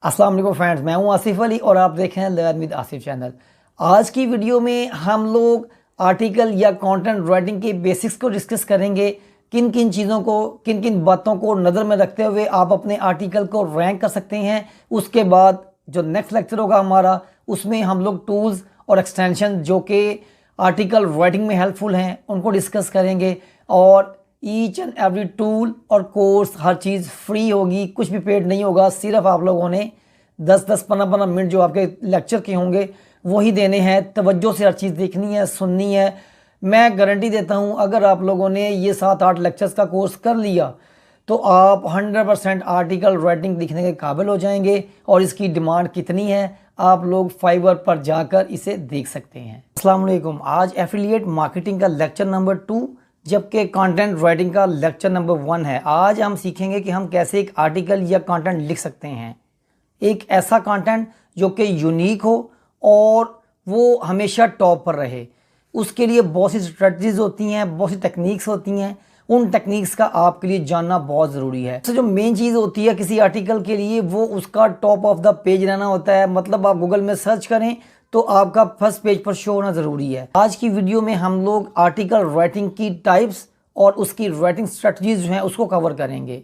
अस्सलाम वालेकुम फ्रेंड्स, मैं हूं आसिफ अली और आप देख रहे हैं लर्न विद आसिफ चैनल। आज की वीडियो में हम लोग आर्टिकल या कंटेंट राइटिंग के बेसिक्स को डिस्कस करेंगे। किन किन चीज़ों को, किन किन बातों को नज़र में रखते हुए आप अपने आर्टिकल को रैंक कर सकते हैं। उसके बाद जो नेक्स्ट लेक्चर होगा हमारा, उसमें हम लोग टूल्स और एक्सटेंशन जो कि आर्टिकल राइटिंग में हेल्पफुल हैं उनको डिस्कस करेंगे। और ईच एंड एवरी टूल और कोर्स, हर चीज़ फ्री होगी, कुछ भी पेड नहीं होगा। सिर्फ आप लोगों ने 10-10, 15-15 मिनट जो आपके लेक्चर के होंगे वही देने हैं। तवज्जो से हर चीज़ देखनी है, सुननी है। मैं गारंटी देता हूँ अगर आप लोगों ने ये 7-8 लेक्चर्स का कोर्स कर लिया तो आप 100% आर्टिकल राइटिंग लिखने के काबिल हो जाएंगे। और इसकी डिमांड कितनी है, आप लोग फाइवर पर जाकर इसे देख सकते हैं। अस्सलाम वालेकुम। आज एफिलिएट मार्केटिंग का लेक्चर नंबर 2 जबकि कंटेंट राइटिंग का लेक्चर नंबर 1 है। आज हम सीखेंगे कि हम कैसे एक आर्टिकल या कंटेंट लिख सकते हैं, एक ऐसा कंटेंट जो कि यूनिक हो और वो हमेशा टॉप पर रहे। उसके लिए बहुत सी स्ट्रेटजीज होती हैं, बहुत सी टेक्निक्स होती हैं। उन टेक्निक्स का आपके लिए जानना बहुत ज़रूरी है। तो जो मेन चीज़ होती है किसी आर्टिकल के लिए, वो उसका टॉप ऑफ द पेज रहना होता है। मतलब आप गूगल में सर्च करें तो आपका फर्स्ट पेज पर शो होना ज़रूरी है। आज की वीडियो में हम लोग आर्टिकल राइटिंग की टाइप्स और उसकी राइटिंग स्ट्रेटजीज जो हैं उसको कवर करेंगे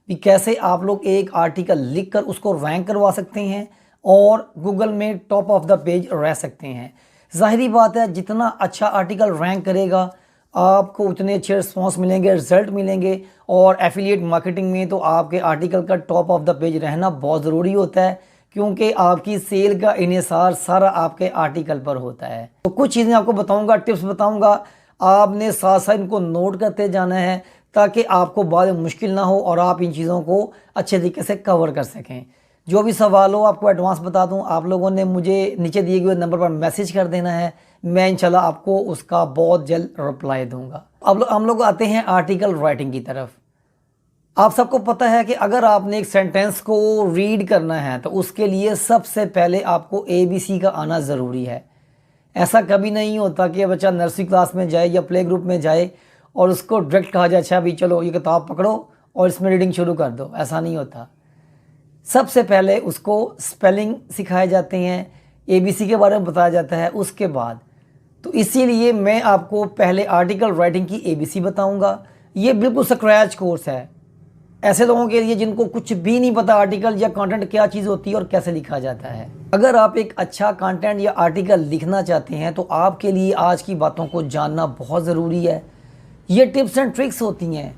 कि कैसे आप लोग एक आर्टिकल लिखकर उसको रैंक करवा सकते हैं और गूगल में टॉप ऑफ द पेज रह सकते हैं। ज़ाहिरी बात है, जितना अच्छा आर्टिकल रैंक करेगा आपको उतने अच्छे रिस्पॉन्स मिलेंगे, रिजल्ट मिलेंगे। और एफिलिएट मार्केटिंग में तो आपके आर्टिकल का टॉप ऑफ द पेज रहना बहुत ज़रूरी होता है, क्योंकि आपकी सेल का इन्हिसार सारा आपके आर्टिकल पर होता है। तो कुछ चीज़ें आपको बताऊंगा, टिप्स बताऊंगा, आपने साथ साथ इनको नोट करते जाना है ताकि आपको बाद में मुश्किल ना हो और आप इन चीज़ों को अच्छे तरीके से कवर कर सकें। जो भी सवाल हो आपको एडवांस बता दूं, आप लोगों ने मुझे नीचे दिए हुए नंबर पर मैसेज कर देना है, मैं इंशाल्लाह आपको उसका बहुत जल्द रिप्लाई दूंगा। अब हम लोग आते हैं आर्टिकल राइटिंग की तरफ। आप सबको पता है कि अगर आपने एक सेंटेंस को रीड करना है तो उसके लिए सबसे पहले आपको ABC का आना ज़रूरी है। ऐसा कभी नहीं होता कि बच्चा नर्सरी क्लास में जाए या प्ले ग्रुप में जाए और उसको डायरेक्ट कहा जाए अच्छा अभी चलो ये किताब पकड़ो और इसमें रीडिंग शुरू कर दो। ऐसा नहीं होता। सबसे पहले उसको स्पेलिंग सिखाए जाते हैं, ABC के बारे में बताया जाता है उसके बाद। तो इसीलिए मैं आपको पहले आर्टिकल राइटिंग की ABC बताऊंगा। ये बिल्कुल स्क्रैच कोर्स है ऐसे लोगों के लिए जिनको कुछ भी नहीं पता आर्टिकल या कंटेंट क्या चीज़ होती है और कैसे लिखा जाता है। अगर आप एक अच्छा कंटेंट या आर्टिकल लिखना चाहते हैं तो आपके लिए आज की बातों को जानना बहुत ज़रूरी है। ये टिप्स एंड ट्रिक्स होती हैं।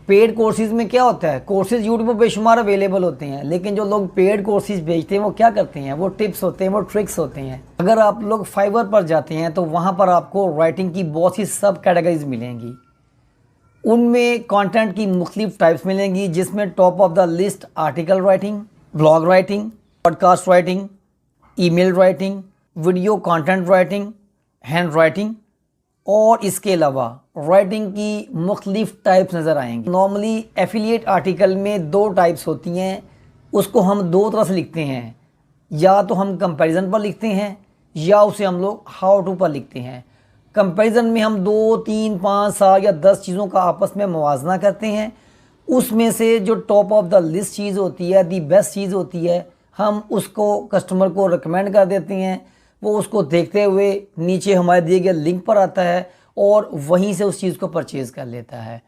पेड कोर्सेज में क्या होता है, कोर्सेज यूट्यूब पर बेशुमार अवेलेबल होते हैं, लेकिन जो लोग पेड कोर्सेज बेचते हैं वो क्या करते हैं, वो टिप्स होते हैं, वो ट्रिक्स होते हैं। अगर आप लोग फाइवर पर जाते हैं तो वहाँ पर आपको राइटिंग की बहुत सी सब कैटेगरीज मिलेंगी। उनमें कंटेंट की मुख्तलिफ टाइप्स मिलेंगी, जिसमें top of the list article writing, blog writing, podcast writing, email writing, video content writing, hand writing और इसके अलावा राइटिंग की मुख्तलिफ टाइप्स नज़र आएंगी। नॉर्मली एफिलिएट आर्टिकल में 2 टाइप्स होती हैं, उसको हम 2 तरह से लिखते हैं। या तो हम कंपैरिजन पर लिखते हैं या उसे हम लोग हाउ टू पर लिखते हैं। कंपैरिजन में हम 2, 3, 5, 7 या 10 चीज़ों का आपस में मुवाजना करते हैं। उसमें से जो टॉप ऑफ द लिस्ट चीज़ होती है, दी बेस्ट चीज़ होती है, हम उसको कस्टमर को रिकमेंड कर देते हैं। वो उसको देखते हुए नीचे हमारे दिए गए लिंक पर आता है और वहीं से उस चीज़ को परचेज़ कर लेता है।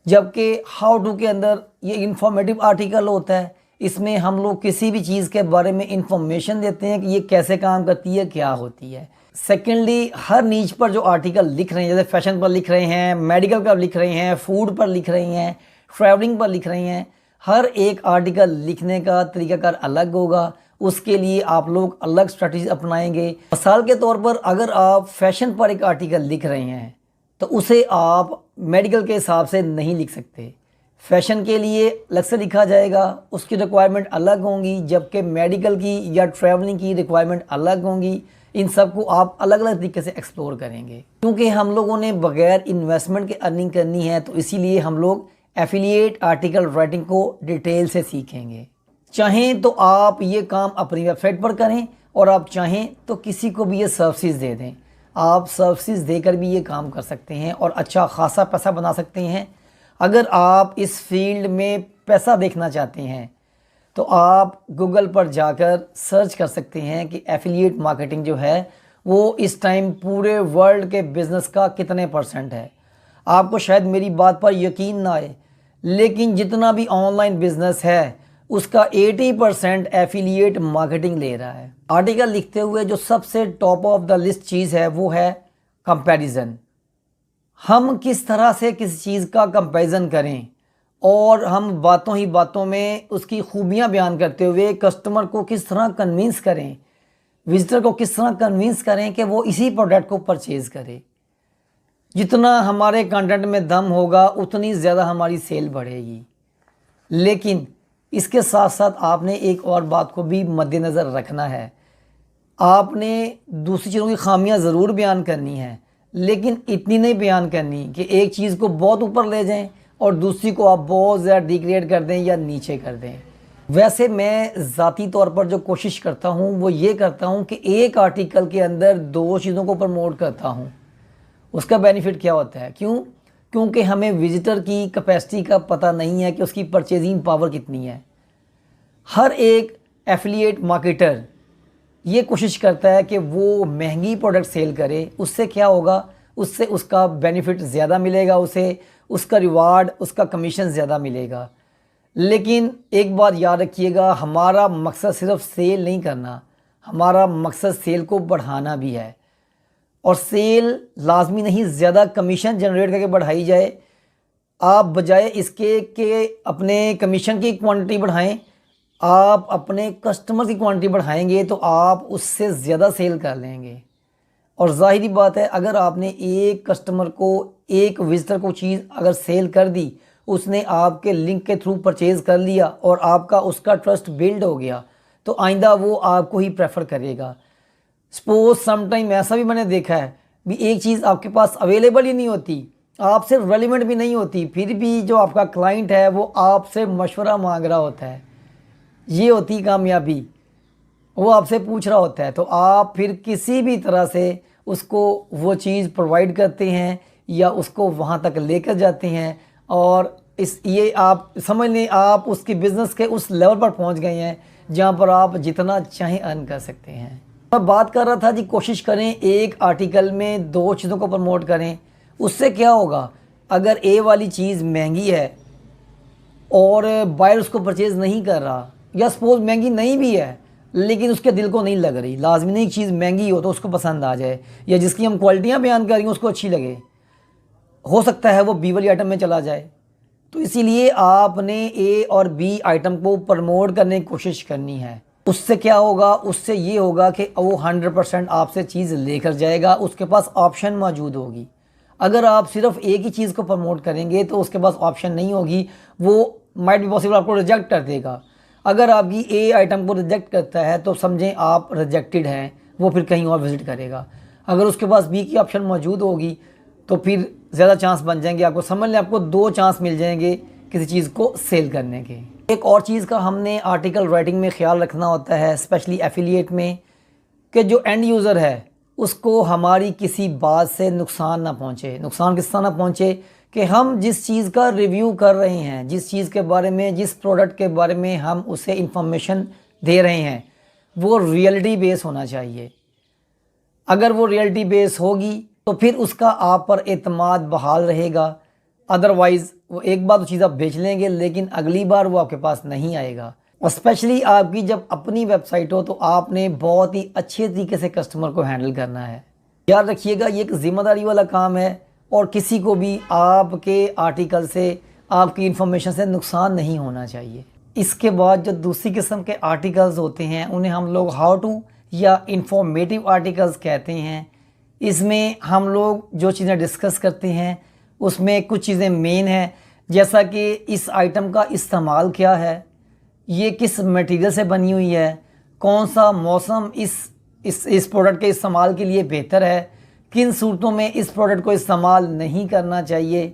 जबकि हाउ टू के अंदर ये इंफॉर्मेटिव आर्टिकल होता है। इसमें हम लोग किसी भी चीज़ के बारे में इंफॉर्मेशन देते हैं कि ये कैसे काम करती है, क्या होती है। सेकेंडली, हर नीच पर जो आर्टिकल लिख रहे हैं, जैसे फैशन पर लिख रहे हैं, मेडिकल पर लिख रहे हैं, फूड पर लिख रहे हैं, ट्रैवलिंग पर लिख रहे हैं, हर एक आर्टिकल लिखने का तरीकाकार अलग होगा। उसके लिए आप लोग अलग स्ट्रैटेजी अपनाएंगे। मिसाल के तौर पर अगर आप फैशन पर एक आर्टिकल लिख रहे हैं तो उसे आप मेडिकल के हिसाब से नहीं लिख सकते। फैशन के लिए अलग से लिखा जाएगा, उसकी रिक्वायरमेंट अलग होंगी, जबकि मेडिकल की या ट्रैवलिंग की रिक्वायरमेंट अलग होंगी। इन सब को आप अलग अलग तरीके से एक्सप्लोर करेंगे। क्योंकि हम लोगों ने बगैर इन्वेस्टमेंट के अर्निंग करनी है तो इसीलिए हम लोग एफिलिएट आर्टिकल राइटिंग को डिटेल से सीखेंगे। चाहें तो आप ये काम अपनी वेबसाइट पर करें और आप चाहें तो किसी को भी ये सर्विसेज दे दें। आप सर्विसेज देकर भी ये काम कर सकते हैं और अच्छा खासा पैसा बना सकते हैं। अगर आप इस फील्ड में पैसा देखना चाहते हैं तो आप गूगल पर जाकर सर्च कर सकते हैं कि एफिलिएट मार्केटिंग जो है वो इस टाइम पूरे वर्ल्ड के बिज़नेस का कितने % है। आपको शायद मेरी बात पर यकीन ना आए, लेकिन जितना भी ऑनलाइन बिजनेस है उसका 80% एफिलिएट मार्केटिंग ले रहा है। आर्टिकल लिखते हुए जो सबसे टॉप ऑफ द लिस्ट चीज़ है वो है कंपैरिजन। हम किस तरह से किसी चीज़ का कंपैरिजन करें और हम बातों ही बातों में उसकी खूबियां बयान करते हुए कस्टमर को किस तरह कन्विंस करें, विजिटर को किस तरह कन्विंस करें कि वो इसी प्रोडक्ट को परचेज़ करे। जितना हमारे कंटेंट में दम होगा उतनी ज़्यादा हमारी सेल बढ़ेगी। लेकिन इसके साथ साथ आपने एक और बात को भी मद्देनज़र रखना है। आपने दूसरी चीज़ों की खामियां ज़रूर बयान करनी है, लेकिन इतनी नहीं बयान करनी कि एक चीज़ को बहुत ऊपर ले जाएं और दूसरी को आप बहुत ज़्यादा डिग्रेड कर दें या नीचे कर दें। वैसे मैं ज़ाती तौर पर जो कोशिश करता हूँ वो ये करता हूँ कि एक आर्टिकल के अंदर 2 चीज़ों को प्रमोट करता हूँ। उसका बेनिफिट क्या होता है? क्योंकि हमें विजिटर की कैपेसिटी का पता नहीं है कि उसकी परचेजिंग पावर कितनी है। हर एक एफिलिएट मार्केटर ये कोशिश करता है कि वो महंगी प्रोडक्ट सेल करे। उससे क्या होगा? उससे उसका बेनिफिट ज़्यादा मिलेगा, उसे उसका रिवार्ड, उसका कमीशन ज़्यादा मिलेगा। लेकिन एक बात याद रखिएगा, हमारा मकसद सिर्फ सेल नहीं करना, हमारा मकसद सेल को बढ़ाना भी है। और सेल लाजमी नहीं ज़्यादा कमीशन जनरेट करके बढ़ाई जाए। आप बजाय इसके कि अपने कमीशन की क्वांटिटी बढ़ाएं, आप अपने कस्टमर की क्वांटिटी बढ़ाएंगे तो आप उससे ज़्यादा सेल कर लेंगे। और ज़ाहिरी बात है, अगर आपने एक कस्टमर को, एक विजिटर को चीज़ अगर सेल कर दी, उसने आपके लिंक के थ्रू परचेज़ कर लिया और आपका उसका ट्रस्ट बिल्ड हो गया, तो आइंदा वो आपको ही प्रेफर करेगा। सपोज समटाइम ऐसा भी मैंने देखा है भी एक चीज़ आपके पास अवेलेबल ही नहीं होती, आपसे रेलिवेंट भी नहीं होती, फिर भी जो आपका क्लाइंट है वो आपसे मशवरा मांग रहा होता है। ये होती कामयाबी, वो आपसे पूछ रहा होता है, तो आप फिर किसी भी तरह से उसको वो चीज़ प्रोवाइड करते हैं या उसको वहाँ तक लेकर जाते हैं। और ये आप समझ लें, आप उसकी बिज़नेस के उस लेवल पर पहुँच गए हैं जहाँ पर आप जितना चाहें अर्न कर सकते हैं। मैं बात कर रहा था जी, कोशिश करें एक आर्टिकल में 2 चीज़ों को प्रमोट करें। उससे क्या होगा? अगर ए वाली चीज़ महंगी है और बायर उसको परचेज़ नहीं कर रहा, या सपोज महंगी नहीं भी है लेकिन उसके दिल को नहीं लग रही, लाजमी नहीं चीज़ महंगी हो तो उसको पसंद आ जाए, या जिसकी हम क्वालिटियाँ बयान कर रही हैं उसको अच्छी लगे, हो सकता है वो बी वाली आइटम में चला जाए। तो इसीलिए आपने ए और बी आइटम को प्रमोट करने की कोशिश करनी है। उससे क्या होगा? उससे ये होगा कि वो 100% आपसे चीज़ लेकर जाएगा, उसके पास ऑप्शन मौजूद होगी। अगर आप सिर्फ एक ही चीज़ को प्रमोट करेंगे तो उसके पास ऑप्शन नहीं होगी, वो माइट बी पॉसिबल आपको रिजेक्ट कर देगा। अगर आपकी ए आइटम को रिजेक्ट करता है तो समझें आप रिजेक्टेड हैं, वो फिर कहीं और विज़िट करेगा। अगर उसके पास बी की ऑप्शन मौजूद होगी तो फिर ज़्यादा चांस बन जाएंगे। आपको समझ लें, आपको 2 चांस मिल जाएंगे किसी चीज़ को सेल करने के। एक और चीज़ का हमने आर्टिकल राइटिंग में ख्याल रखना होता है, स्पेशली एफिलिएट में, कि जो एंड यूज़र है उसको हमारी किसी बात से नुकसान ना पहुँचे। नुकसान किस तरह ना पहुँचे कि हम जिस चीज़ का रिव्यू कर रहे हैं, जिस चीज़ के बारे में, जिस प्रोडक्ट के बारे में हम उसे इंफॉर्मेशन दे रहे हैं, वो रियलिटी बेस होना चाहिए। अगर वो रियलिटी बेस होगी तो फिर उसका आप पर एतमाद बहाल रहेगा। अदरवाइज़ वो एक बार तो चीज़ आप बेच लेंगे लेकिन अगली बार वो आपके पास नहीं आएगा। और स्पेशली आपकी जब अपनी वेबसाइट हो तो आपने बहुत ही अच्छे तरीके से कस्टमर को हैंडल करना है। याद रखिएगा, ये एक ज़िम्मेदारी वाला काम है और किसी को भी आपके आर्टिकल से, आपकी इंफॉर्मेशन से नुकसान नहीं होना चाहिए। इसके बाद जो दूसरी किस्म के आर्टिकल्स होते हैं उन्हें हम लोग हाउ टू या इंफॉर्मेटिव आर्टिकल्स कहते हैं। इसमें हम लोग जो चीज़ें डिस्कस करते हैं उसमें कुछ चीज़ें मेन हैं, जैसा कि इस आइटम का इस्तेमाल क्या है, ये किस मटेरियल से बनी हुई है, कौन सा मौसम इस प्रोडक्ट के इस्तेमाल के लिए बेहतर है, किन सूरतों में इस प्रोडक्ट को इस्तेमाल नहीं करना चाहिए,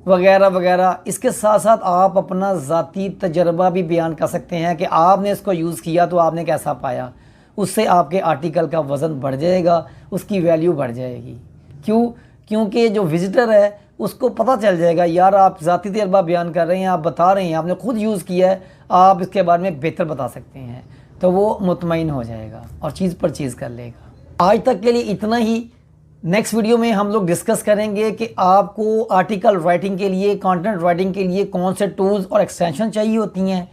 वगैरह वगैरह। इसके साथ साथ आप अपना ज़ाती तजर्बा भी बयान कर सकते हैं कि आपने इसको यूज़ किया तो आपने कैसा पाया। उससे आपके आर्टिकल का वज़न बढ़ जाएगा, उसकी वैल्यू बढ़ जाएगी। क्योंकि जो विज़िटर है उसको पता चल जाएगा यार आप ज़ाती तजर्बा बयान कर रहे हैं, आप बता रहे हैं, आपने खुद यूज़ किया है, आप इसके बारे में बेहतर बता सकते हैं, तो वो मुतमईन हो जाएगा और चीज़ परचेज़ कर लेगा। आज तक के लिए इतना ही। नेक्स्ट वीडियो में हम लोग डिस्कस करेंगे कि आपको आर्टिकल राइटिंग के लिए, कंटेंट राइटिंग के लिए कौन से टूल्स और एक्सटेंशन चाहिए होती हैं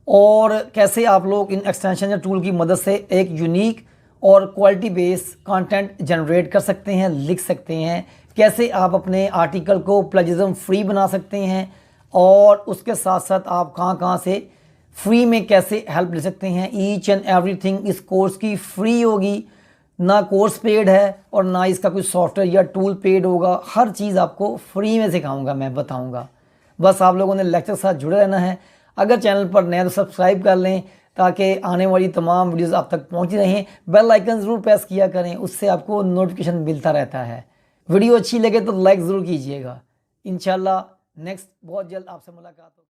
और कैसे आप लोग इन एक्सटेंशन या टूल की मदद से एक यूनिक और क्वालिटी बेस कंटेंट जनरेट कर सकते हैं, लिख सकते हैं, कैसे आप अपने आर्टिकल को प्लेजरिज्म फ्री बना सकते हैं और उसके साथ साथ आप कहाँ से फ्री में कैसे हेल्प ले सकते हैं। ईच एंड एवरीथिंग इस कोर्स की फ्री होगी, ना कोर्स पेड है और ना इसका कोई सॉफ्टवेयर या टूल पेड होगा। हर चीज़ आपको फ्री में सिखाऊंगा, मैं बताऊंगा। बस आप लोगों ने लेक्चर के साथ जुड़े रहना है। अगर चैनल पर नए तो सब्सक्राइब कर लें ताकि आने वाली तमाम वीडियोस आप तक पहुंची रहें। बेल आइकन ज़रूर प्रेस किया करें, उससे आपको नोटिफिकेशन मिलता रहता है। वीडियो अच्छी लगे तो लाइक ज़रूर कीजिएगा। इंशाल्लाह नेक्स्ट बहुत जल्द आपसे मुलाकात होगी।